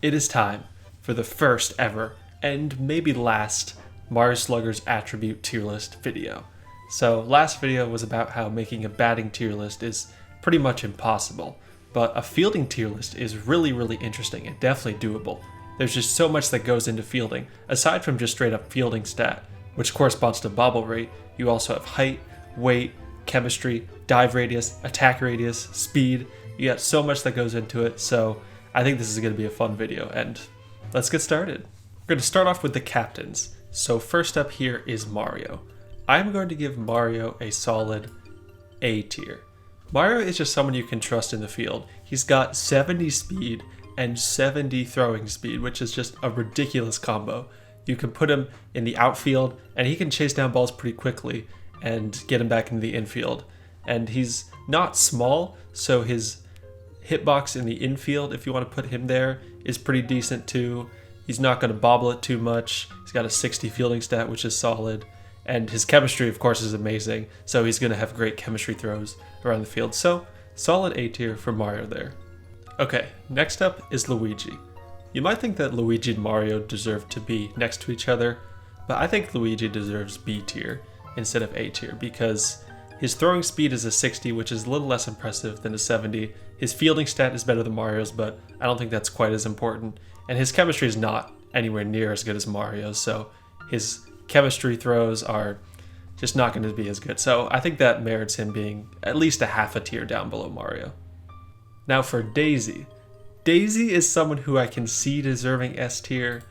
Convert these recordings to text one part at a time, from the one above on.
it is time for the first ever, and maybe last, Mario Sluggers attribute tier list video. So last video was about how making a batting tier list is pretty much impossible, but a fielding tier list is really interesting and definitely doable. There's just so much that goes into fielding, aside from just straight up fielding stat, which corresponds to bobble rate. You also have height, weight, chemistry, dive radius, attack radius, speed. You got so much that goes into it, so I think this is going to be a fun video, and let's get started. We're going to start off with the captains. So first up here is Mario. I'm going to give Mario a solid A tier. Mario is just someone you can trust in the field. He's got 70 speed and 70 throwing speed, which is just a ridiculous combo. You can put him in the outfield, and he can chase down balls pretty quickly and get him back into the infield. And he's not small, so his hitbox in the infield, if you want to put him there, is pretty decent too. He's not going to bobble it too much. He's got a 60 fielding stat, which is solid. And his chemistry, of course, is amazing, so he's going to have great chemistry throws around the field. So, solid A tier for Mario there. Okay, next up is Luigi. You might think that Luigi and Mario deserve to be next to each other, but I think Luigi deserves B tier instead of A tier because his throwing speed is a 60, which is a little less impressive than a 70. His fielding stat is better than Mario's, but I don't think that's quite as important. And his chemistry is not anywhere near as good as Mario's, so his chemistry throws are just not going to be as good. So I think that merits him being at least a half a tier down below Mario. Now for Daisy. Daisy is someone who I can see deserving S tier.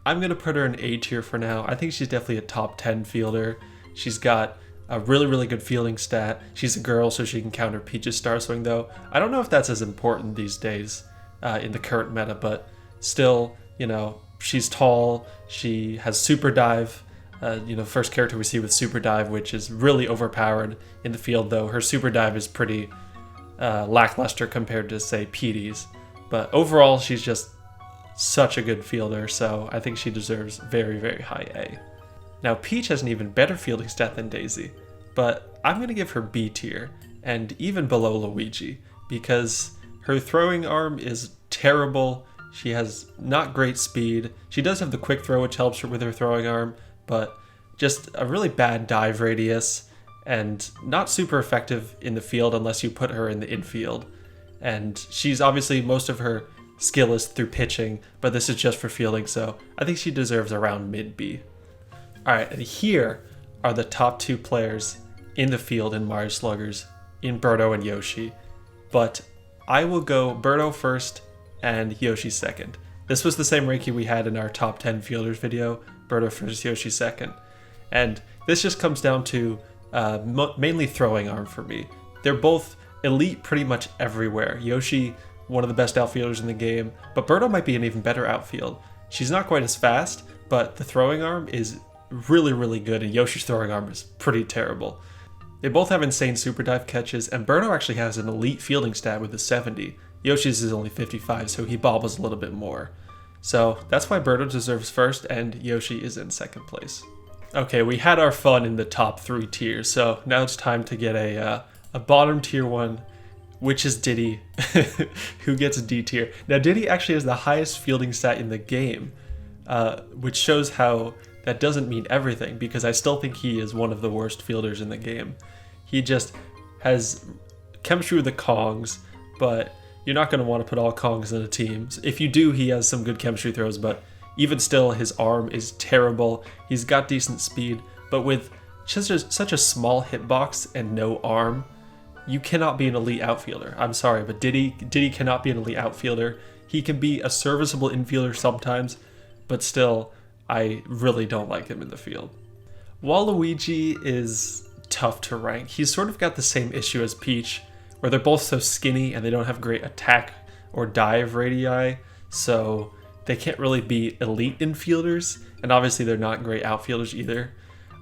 I'm going to put her in A tier for now. I think she's definitely a top 10 fielder. She's got a really good fielding stat. She's a girl, so she can counter Peach's Star Swing, though. I don't know if that's as important these days in the current meta, but still, she's tall. She has Super Dive. First character we see with Super Dive, which is really overpowered in the field, though. Her Super Dive is pretty lackluster compared to, say, Petey's. But overall, she's just such a good fielder, so I think she deserves very high A. Now, Peach has an even better fielding stat than Daisy, but I'm going to give her B tier, and even below Luigi, because her throwing arm is terrible. She has not great speed. She does have the quick throw, which helps her with her throwing arm, but just a really bad dive radius, and not super effective in the field unless you put her in the infield. And she's obviously, most of her skill is through pitching, but this is just for fielding, so I think she deserves around mid B. Alright, and here are the top two players in the field in Mario Sluggers, in Birdo and Yoshi. But I will go Birdo first and Yoshi second. This was the same ranking we had in our top 10 fielders video, Birdo first, Yoshi second. And this just comes down to mainly throwing arm for me. They're both elite pretty much everywhere. Yoshi, one of the best outfielders in the game, but Birdo might be an even better outfield. She's not quite as fast, but the throwing arm is really good, and Yoshi's throwing arm is pretty terrible. They both have insane super dive catches, and Birdo actually has an elite fielding stat with a 70. Yoshi's is only 55, so he bobbles a little bit more. So that's why Birdo deserves first, and Yoshi is in second place. Okay, we had our fun in the top 3 tiers, so now it's time to get a bottom tier one, which is Diddy, who gets a D tier. Now, Diddy actually has the highest fielding stat in the game, which shows how that doesn't mean everything, because I still think he is one of the worst fielders in the game. He just has chemistry with the Kongs, but you're not going to want to put all Kongs in a team. If you do, he has some good chemistry throws, but even still, his arm is terrible. He's got decent speed, but with just such a small hitbox and no arm, you cannot be an elite outfielder. I'm sorry, but Diddy cannot be an elite outfielder. He can be a serviceable infielder sometimes, but still, I really don't like him in the field. Waluigi is tough to rank. He's sort of got the same issue as Peach, where they're both so skinny and they don't have great attack or dive radii, so they can't really be elite infielders, and obviously they're not great outfielders either.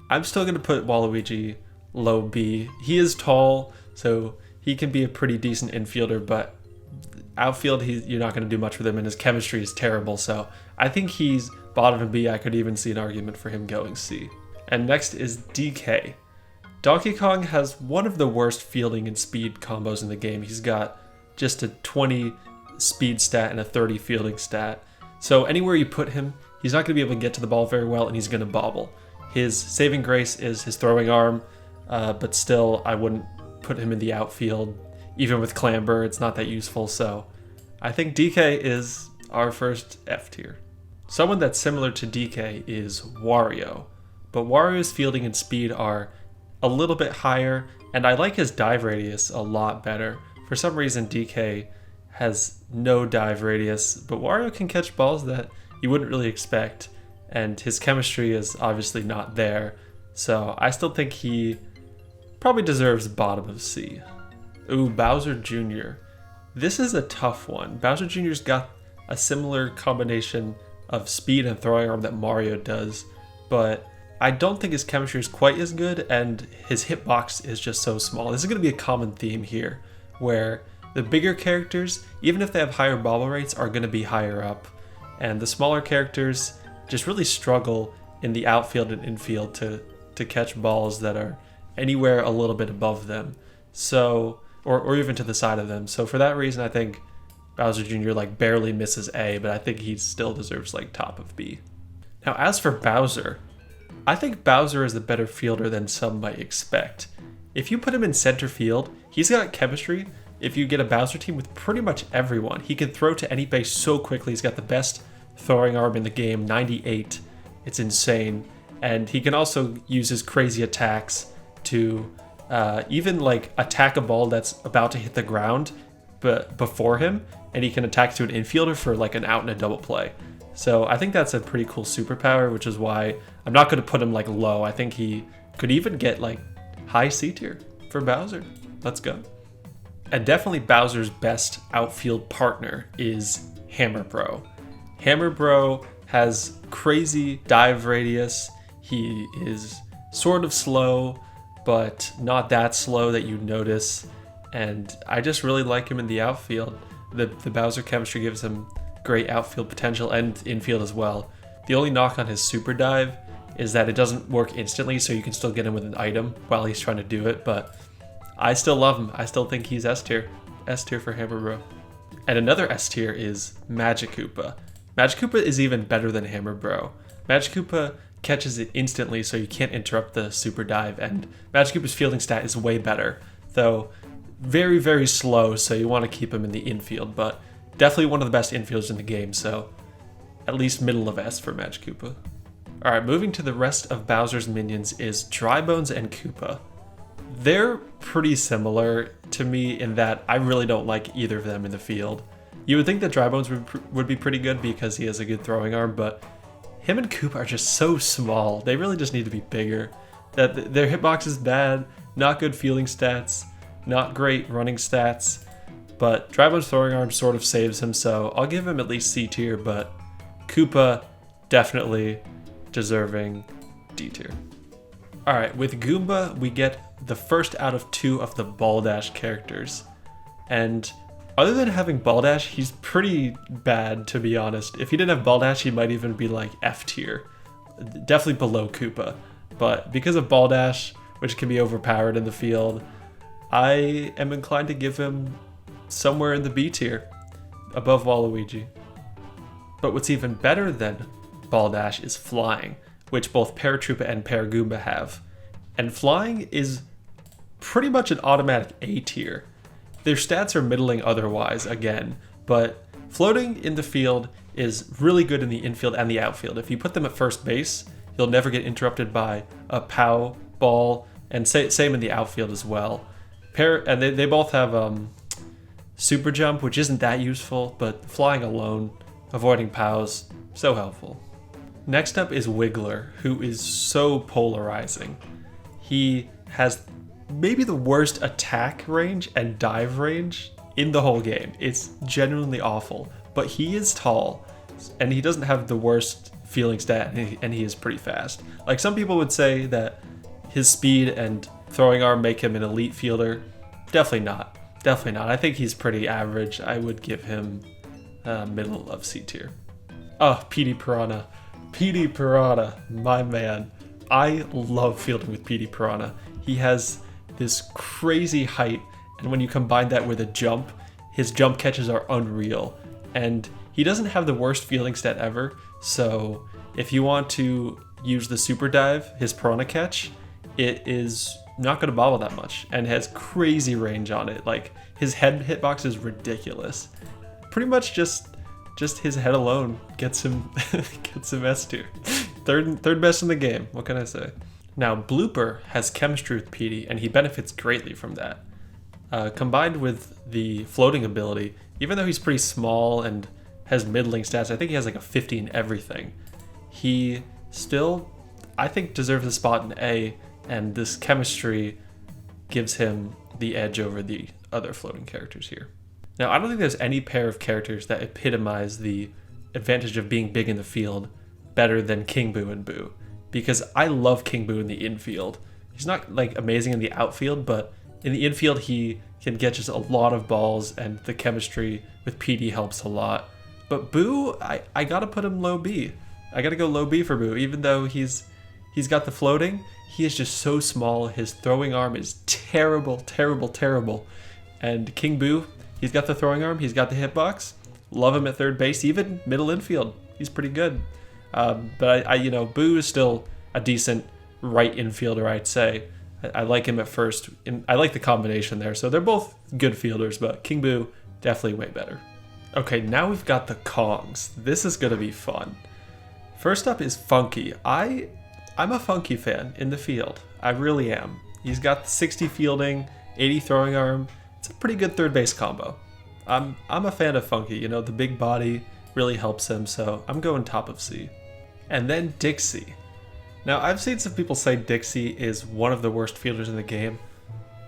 I'm still going to put Waluigi low B. He is tall, so he can be a pretty decent infielder, but outfield, you're not going to do much with him, and his chemistry is terrible, so I think he's bottom B. I could even see an argument for him going C. And next is DK. Donkey Kong has one of the worst fielding and speed combos in the game. He's got just a 20 speed stat and a 30 fielding stat. So anywhere you put him, he's not going to be able to get to the ball very well, and he's going to bobble. His saving grace is his throwing arm, but still, I wouldn't put him in the outfield. Even with Clamber, it's not that useful, so I think DK is our first F tier. Someone that's similar to DK is Wario, but Wario's fielding and speed are a little bit higher, and I like his dive radius a lot better. For some reason, DK has no dive radius, but Wario can catch balls that you wouldn't really expect, and his chemistry is obviously not there, so I still think he probably deserves bottom of C. Ooh, Bowser Jr. This is a tough one. Bowser Jr.'s got a similar combination of speed and throwing arm that Mario does, but I don't think his chemistry is quite as good, and his hitbox is just so small. This is going to be a common theme here, where the bigger characters, even if they have higher bobble rates, are going to be higher up, and the smaller characters just really struggle in the outfield and infield to catch balls that are anywhere a little bit above them. So, or even to the side of them. So for that reason, I think Bowser Jr. like barely misses A, but I think he still deserves like top of B. Now, as for Bowser, I think Bowser is the better fielder than some might expect. If you put him in center field, he's got chemistry. If you get a Bowser team with pretty much everyone, he can throw to any base so quickly. He's got the best throwing arm in the game, 98. It's insane. And he can also use his crazy attacks to even like attack a ball that's about to hit the ground but before him, and he can attack to an infielder for like an out and a double play. So I think that's a pretty cool superpower, which is why I'm not going to put him like low. I think he could even get like high C tier for Bowser. Let's go. And definitely Bowser's best outfield partner is Hammer Bro. Hammer Bro has crazy dive radius. He is sort of slow, but not that slow that you notice. And I just really like him in the outfield. The Bowser chemistry gives him great outfield potential and infield as well. The only knock on his super dive is that it doesn't work instantly, so you can still get him with an item while he's trying to do it, but I still love him. I still think he's S tier. S tier for Hammer Bro. And another S tier is Magic Koopa. Magic Koopa is even better than Hammer Bro. Magic Koopa catches it instantly, so you can't interrupt the super dive, and Magic Koopa's fielding stat is way better, though very, very slow, so you want to keep him in the infield, but definitely one of the best infielders in the game, so at least middle of S for Magic Koopa. Alright, moving to the rest of Bowser's minions is Dry Bones and Koopa. They're pretty similar to me in that I really don't like either of them in the field. You would think that Dry Bones would be pretty good because he has a good throwing arm, but him and Koopa are just so small. They really just need to be bigger. That their hitbox is bad, not good fielding stats, not great running stats, but Dry Bones' throwing arm sort of saves him, so I'll give him at least C tier, but Koopa definitely deserving D tier. Alright, with Goomba, we get the first out of 2 of the Baldash characters. And other than having Baldash, he's pretty bad, to be honest. If he didn't have Baldash, he might even be like F tier. Definitely below Koopa. But because of Baldash, which can be overpowered in the field, I am inclined to give him somewhere in the B tier, above Waluigi. But what's even better than Baldash is flying, which both Paratroopa and Paragoomba have. And flying is pretty much an automatic A tier. Their stats are middling otherwise, again, but floating in the field is really good in the infield and the outfield. If you put them at first base, you'll never get interrupted by a POW ball, and same in the outfield as well. And they both have super jump, which isn't that useful, but flying alone, avoiding POWs, so helpful. Next up is Wiggler, who is so polarizing. He has maybe the worst attack range and dive range in the whole game. It's genuinely awful, but he is tall, and he doesn't have the worst fielding stat, and he is pretty fast. Like, some people would say that his speed and throwing arm make him an elite fielder. Definitely not. Definitely not. I think he's pretty average. I would give him middle of C tier. Oh, PD Piranha. PD Piranha, my man. I love fielding with PD Piranha. He has this crazy height, and when you combine that with a jump, his jump catches are unreal. And He doesn't have the worst fielding stat ever, so if you want to use the super dive, his piranha catch, it is not going to bobble that much and has crazy range on it. Like, his head hitbox is ridiculous. Pretty much just his head alone gets him gets him S tier. Third best in the game. What can I say? Now, Blooper has chemistry with Petey, and he benefits greatly from that. Combined with the floating ability, even though he's pretty small and has middling stats, I think he has like a 50 in everything. He still, I think, deserves a spot in A, and this chemistry gives him the edge over the other floating characters here. Now, I don't think there's any pair of characters that epitomize the advantage of being big in the field better than King Boo and Boo, because I love King Boo in the infield. He's not like amazing in the outfield, but in the infield he can get just a lot of balls, and the chemistry with PD helps a lot. But Boo, I gotta put him low B. I gotta go low B for Boo, even though he's got the floating. He is just so small. His throwing arm is terrible. And King Boo, he's got the throwing arm, he's got the hitbox. Love him at third base, even middle infield. He's pretty good. But I you know, Boo is still a decent right infielder, I'd say. I like him at first. I like the combination there. So they're both good fielders, but King Boo definitely way better. Okay, now we've got the Kongs. This is gonna be fun. First up is Funky. I'm a Funky fan in the field. I really am. He's got 60 fielding, 80 throwing arm. It's a pretty good third base combo. I'm a fan of Funky. You know, the big body really helps him, so I'm going top of C. And then Dixie. Now, I've seen some people say Dixie is one of the worst fielders in the game.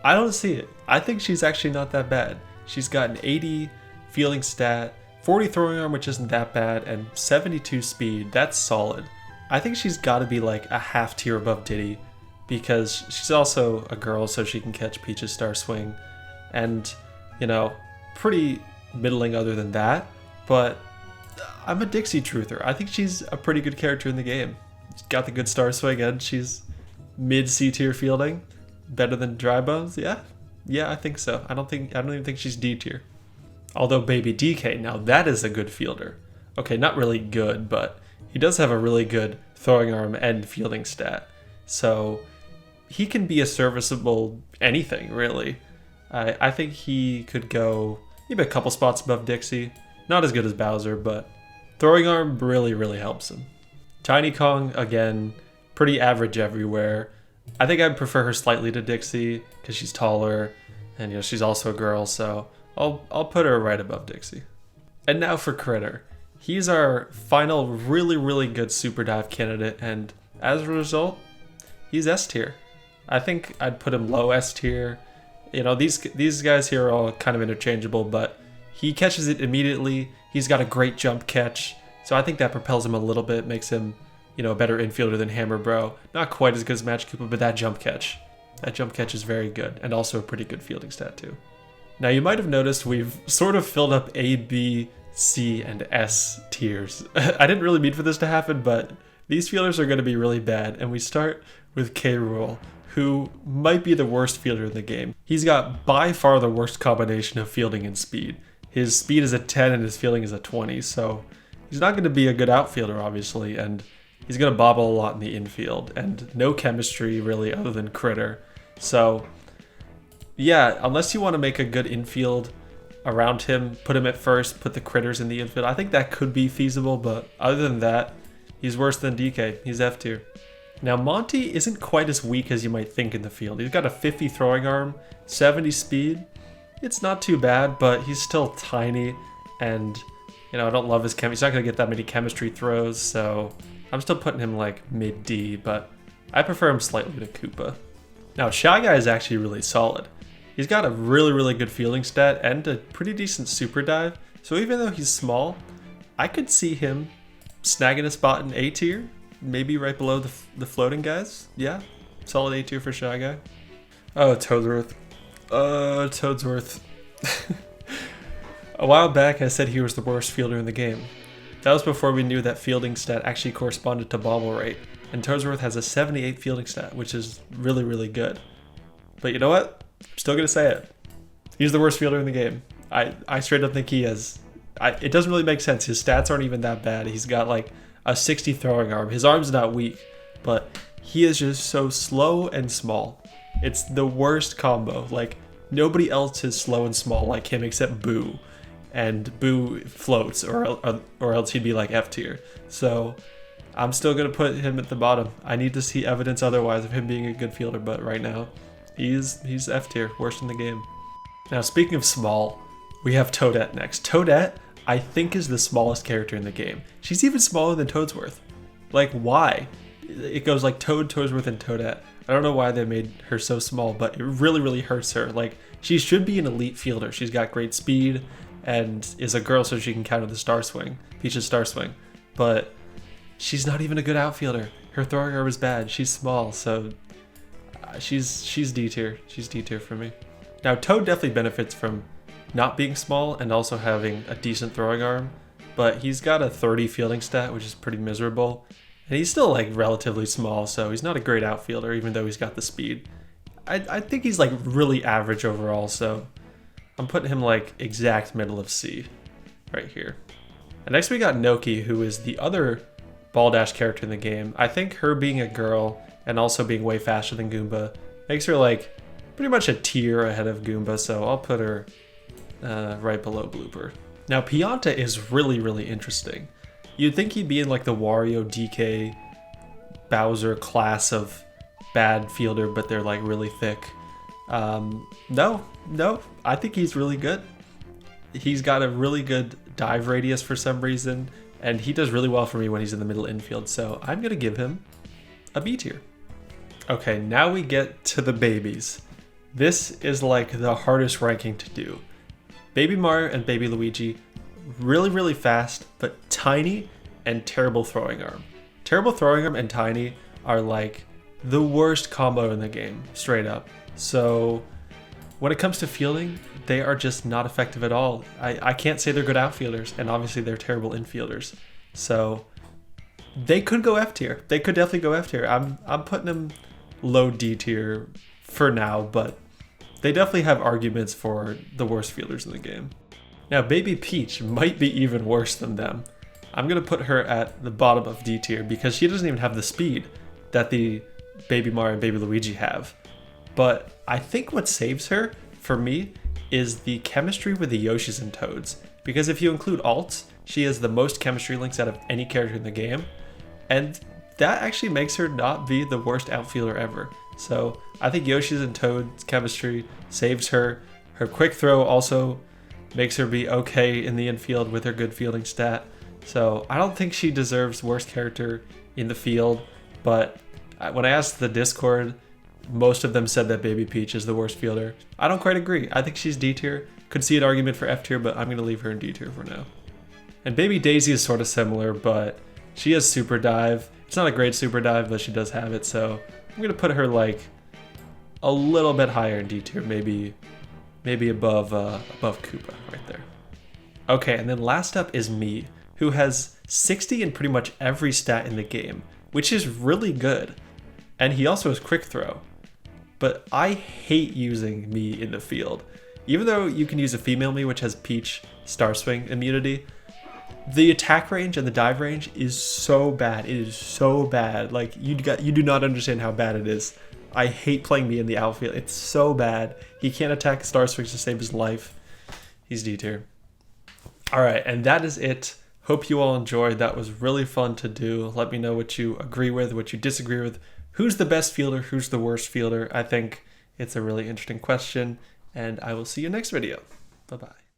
I don't see it. I think she's actually not that bad. She's got an 80 fielding stat, 40 throwing arm, which isn't that bad, and 72 speed. That's solid. I think she's got to be like a half tier above Diddy, because she's also a girl, so she can catch Peach's star swing. And, you know, pretty middling other than that, but I'm a Dixie truther. I think she's a pretty good character in the game. She's got the good star swing, and she's mid C tier fielding, better than Dry Bones. Yeah, I think so. I don't even think she's D tier. Although Baby DK, now that is a good fielder. Okay, not really good, but he does have a really good throwing arm and fielding stat. So he can be a serviceable anything, really. I think he could go maybe a couple spots above Dixie. Not as good as Bowser, but throwing arm really helps him. Tiny Kong, again, pretty average everywhere. I think I'd prefer her slightly to Dixie because she's taller, and you know she's also a girl, so I'll put her right above Dixie. And now for Critter. He's our final really good super dive candidate, and as a result, he's S tier. I think I'd put him low S tier. You know, these guys here are all kind of interchangeable, but he catches it immediately. He's got a great jump catch, so I think that propels him a little bit, makes him, you know, a better infielder than Hammer Bro. Not quite as good as Magic Koopa, but that jump catch is very good, and also a pretty good fielding stat too. Now you might have noticed we've sort of filled up A, B, C, and S tiers. I didn't really mean for this to happen, but these fielders are going to be really bad, and we start with K. Rool, who might be the worst fielder in the game. He's got by far the worst combination of fielding and speed. His speed is a 10 and his fielding is a 20, so he's not going to be a good outfielder, obviously, and he's going to bobble a lot in the infield, and no chemistry really other than Critter. So yeah, unless you want to make a good infield around him, put him at first, put the Critters in the infield, I think that could be feasible, but other than that, he's worse than DK. He's F tier. Now Monty isn't quite as weak as you might think in the field. He's got a 50 throwing arm, 70 speed. It's not too bad, but he's still tiny, and you know, I don't love his chem. He's not going to get that many chemistry throws, so I'm still putting him like mid D, but I prefer him slightly to Koopa. Now Shy Guy is actually really solid. He's got a really good fielding stat and a pretty decent super dive, so even though he's small, I could see him snagging a spot in A tier, maybe right below the floating guys. Yeah, solid A tier for Shy Guy. Oh, Toadsworth. Toadsworth. A while back I said he was the worst fielder in the game. That was before we knew that fielding stat actually corresponded to bobble rate, and Toadsworth has a 78 fielding stat, which is really good. But you know what? I'm still gonna say it. He's the worst fielder in the game. I straight up think he has It doesn't really make sense. His stats aren't even that bad. He's got like a 60 throwing arm. His arm's not weak, but he is just so slow and small. It's the worst combo. Like, nobody else is slow and small like him except Boo. And Boo floats, or else he'd be like F tier. So I'm still going to put him at the bottom. I need to see evidence otherwise of him being a good fielder, but right now, he's F tier, worst in the game. Now, speaking of small, we have Toadette next. Toadette, I think, is the smallest character in the game. She's even smaller than Toadsworth. Like, why? It goes like Toad, Toadsworth, and Toadette. I don't know why they made her so small, but it really, really hurts her. Like, she should be an elite fielder. She's got great speed and is a girl, so she can counter the Star Swing, Peach's Star Swing. But she's not even a good outfielder. Her throwing arm is bad. She's small, so she's D tier. She's D tier for me. Now, Toad definitely benefits from not being small and also having a decent throwing arm, but he's got a 30 fielding stat, which is pretty miserable. And he's still like relatively small, so he's not a great outfielder, even though he's got the speed. I think he's like really average overall, so I'm putting him like exact middle of C right here. And next we got Noki, who is the other Baldash character in the game. I think her being a girl and also being way faster than Goomba makes her like pretty much a tier ahead of Goomba, so I'll put her right below Blooper. Now, Pianta is really, really interesting. You'd think he'd be in like the Wario, DK, Bowser class of bad fielder, but they're like really thick. No, I think he's really good. He's got a really good dive radius for some reason, and he does really well for me when he's in the middle infield, so I'm gonna give him a B tier. Okay, now we get to the babies. This is like the hardest ranking to do. Baby Mario and Baby Luigi, really, really fast, but tiny and terrible throwing arm. Terrible throwing arm and tiny are like the worst combo in the game, straight up. So when it comes to fielding, they are just not effective at all. I can't say they're good outfielders, and obviously they're terrible infielders. So they could go F tier. They could definitely go F tier. I'm putting them low D tier for now, but they definitely have arguments for the worst fielders in the game. Now, Baby Peach might be even worse than them. I'm going to put her at the bottom of D tier because she doesn't even have the speed that the Baby Mario and Baby Luigi have. But I think what saves her, for me, is the chemistry with the Yoshis and Toads. Because if you include alts, she has the most chemistry links out of any character in the game. And that actually makes her not be the worst outfielder ever. So I think Yoshi's and Toad's chemistry saves her. Her quick throw also makes her be okay in the infield with her good fielding stat. So I don't think she deserves worst character in the field, but when I asked the Discord, most of them said that Baby Peach is the worst fielder. I don't quite agree. I think she's D tier. Could see an argument for F tier, but I'm going to leave her in D tier for now. And Baby Daisy is sort of similar, but she has super dive. It's not a great super dive, but she does have it, so I'm going to put her like a little bit higher in D tier, maybe above Koopa right there. Okay, and then last up is me, who has 60 in pretty much every stat in the game, which is really good. And he also has quick throw. But I hate using me in the field. Even though you can use a female me, which has Peach Star Swing immunity, the attack range and the dive range is so bad. It is so bad. Like, you do not understand how bad it is. I hate playing me in the outfield. It's so bad. He can't attack Star Swings to save his life. He's D tier. Alright, and that is it. Hope you all enjoyed. That was really fun to do. Let me know what you agree with, what you disagree with. Who's the best fielder? Who's the worst fielder? I think it's a really interesting question, and I will see you next video. Bye-bye.